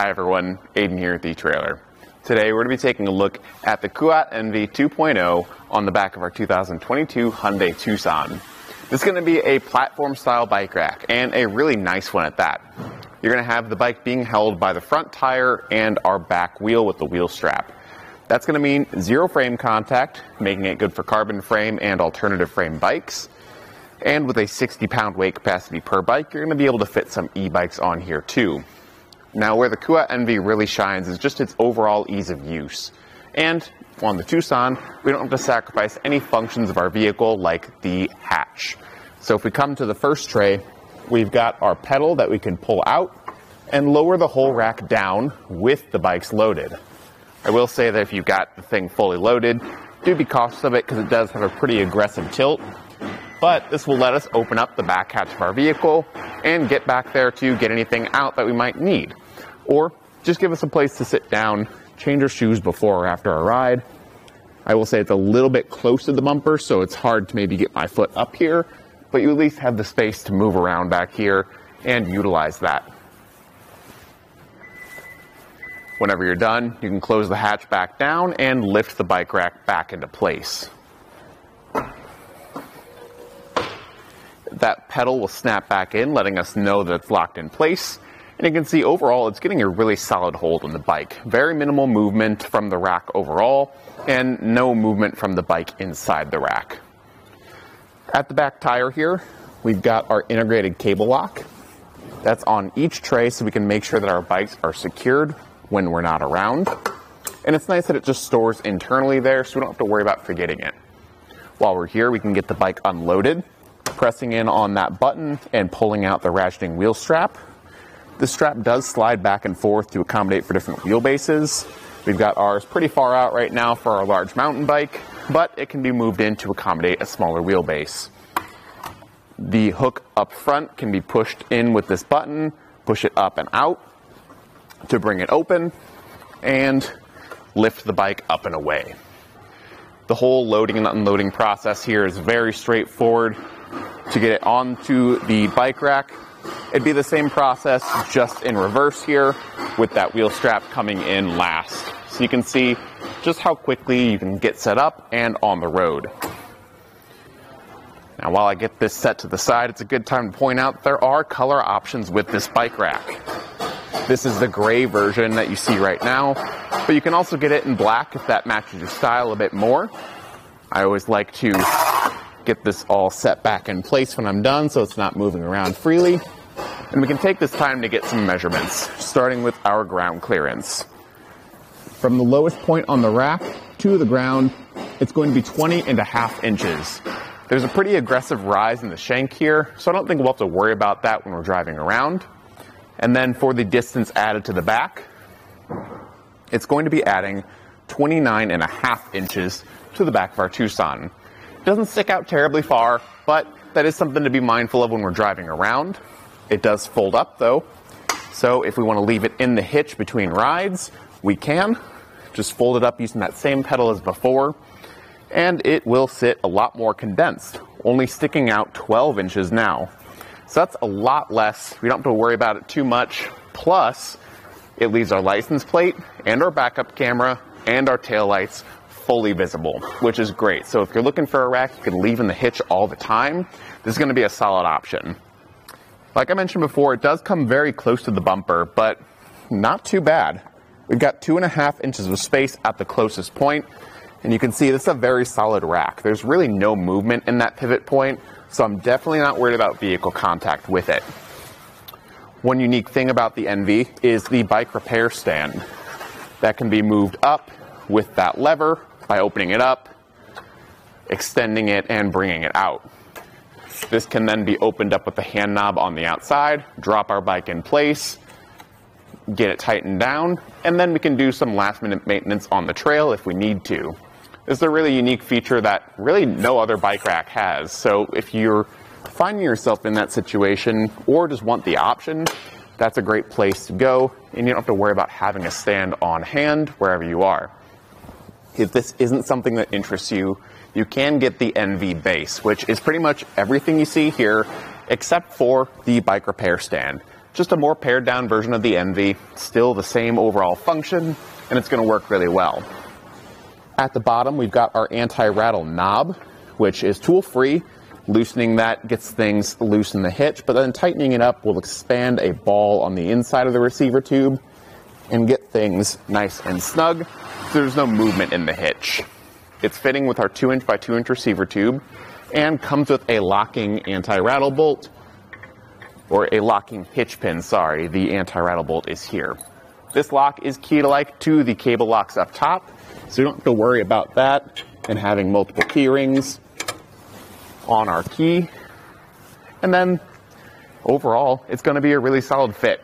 Hi everyone, Aiden here at the etrailer. Today we're going to be taking a look at the Kuat NV 2.0 on the back of our 2022 Hyundai Tucson. This is going to be a platform style bike rack, and a really nice one at that. You're going to have the bike being held by the front tire and our back wheel with the wheel strap. That's going to mean zero frame contact, making it good for carbon frame and alternative frame bikes. And with a 60-pound weight capacity per bike, you're going to be able to fit some e-bikes on here too. Now, where the Kuat NV really shines is just its overall ease of use. And on the Tucson, we don't have to sacrifice any functions of our vehicle like the hatch. So if we come to the first tray, we've got our pedal that we can pull out and lower the whole rack down with the bikes loaded. I will say that if you've got the thing fully loaded, do be cautious of it because it does have a pretty aggressive tilt. But this will let us open up the back hatch of our vehicle and get back there to get anything out that we might need. Or just give us a place to sit down, change our shoes before or after our ride. I will say it's a little bit close to the bumper, so it's hard to maybe get my foot up here, but you at least have the space to move around back here and utilize that. Whenever you're done, you can close the hatch back down and lift the bike rack back into place. That pedal will snap back in, letting us know that it's locked in place. And you can see overall, it's getting a really solid hold on the bike. Very minimal movement from the rack overall, and no movement from the bike inside the rack. At the back tire here, we've got our integrated cable lock. That's on each tray so we can make sure that our bikes are secured when we're not around. And it's nice that it just stores internally there so we don't have to worry about forgetting it. While we're here, we can get the bike unloaded, pressing in on that button and pulling out the ratcheting wheel strap. This strap does slide back and forth to accommodate for different wheelbases. We've got ours pretty far out right now for our large mountain bike, but it can be moved in to accommodate a smaller wheelbase. The hook up front can be pushed in with this button, push it up and out to bring it open, and lift the bike up and away. The whole loading and unloading process here is very straightforward. To get it onto the bike rack, it'd be the same process, just in reverse here, with that wheel strap coming in last. So you can see just how quickly you can get set up and on the road. Now, while I get this set to the side, it's a good time to point out there are color options with this bike rack. This is the gray version that you see right now, but you can also get it in black if that matches your style a bit more. I always like to get this all set back in place when I'm done so it's not moving around freely. And we can take this time to get some measurements, starting with our ground clearance. From the lowest point on the rack to the ground, it's going to be 20.5 inches. There's a pretty aggressive rise in the shank here, so I don't think we'll have to worry about that when we're driving around. And then for the distance added to the back, it's going to be adding 29.5 inches to the back of our Tucson. It doesn't stick out terribly far, but that is something to be mindful of when we're driving around. It does fold up though, so if we want to leave it in the hitch between rides, we can. Just fold it up using that same pedal as before, and it will sit a lot more condensed, only sticking out 12 inches now. So that's a lot less. We don't have to worry about it too much. Plus, it leaves our license plate and our backup camera and our taillights fully visible, which is great. So if you're looking for a rack you can leave in the hitch all the time, this is going to be a solid option. Like I mentioned before, it does come very close to the bumper, but not too bad. We've got 2.5 inches of space at the closest point, and you can see this is a very solid rack. There's really no movement in that pivot point, so I'm definitely not worried about vehicle contact with it. One unique thing about the NV is the bike repair stand. That can be moved up with that lever by opening it up, extending it, and bringing it out. This can then be opened up with the hand knob on the outside, drop our bike in place, get it tightened down, and then we can do some last-minute maintenance on the trail if we need to. This is a really unique feature that really no other bike rack has. So if you're finding yourself in that situation or just want the option, that's a great place to go, and you don't have to worry about having a stand on hand wherever you are. If this isn't something that interests you, you can get the NV base, which is pretty much everything you see here except for the bike repair stand. Just a more pared down version of the NV, still the same overall function, and it's going to work really well. At the bottom, we've got our anti-rattle knob, which is tool-free. Loosening that gets things loose in the hitch, but then tightening it up will expand a ball on the inside of the receiver tube and get things nice and snug, so there's no movement in the hitch. It's fitting with our 2" by 2" receiver tube and comes with a locking anti-rattle bolt, or a locking hitch pin, sorry, the anti-rattle bolt is here. This lock is key-like to the cable locks up top, so you don't have to worry about that and having multiple key rings on our key. And then overall, it's going to be a really solid fit.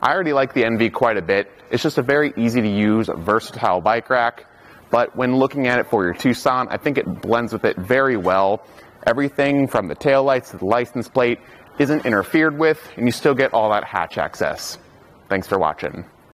I already like the NV quite a bit. It's just a very easy to use, versatile bike rack, but when looking at it for your Tucson, I think it blends with it very well. Everything from the taillights to the license plate isn't interfered with, and you still get all that hatch access. Thanks for watching.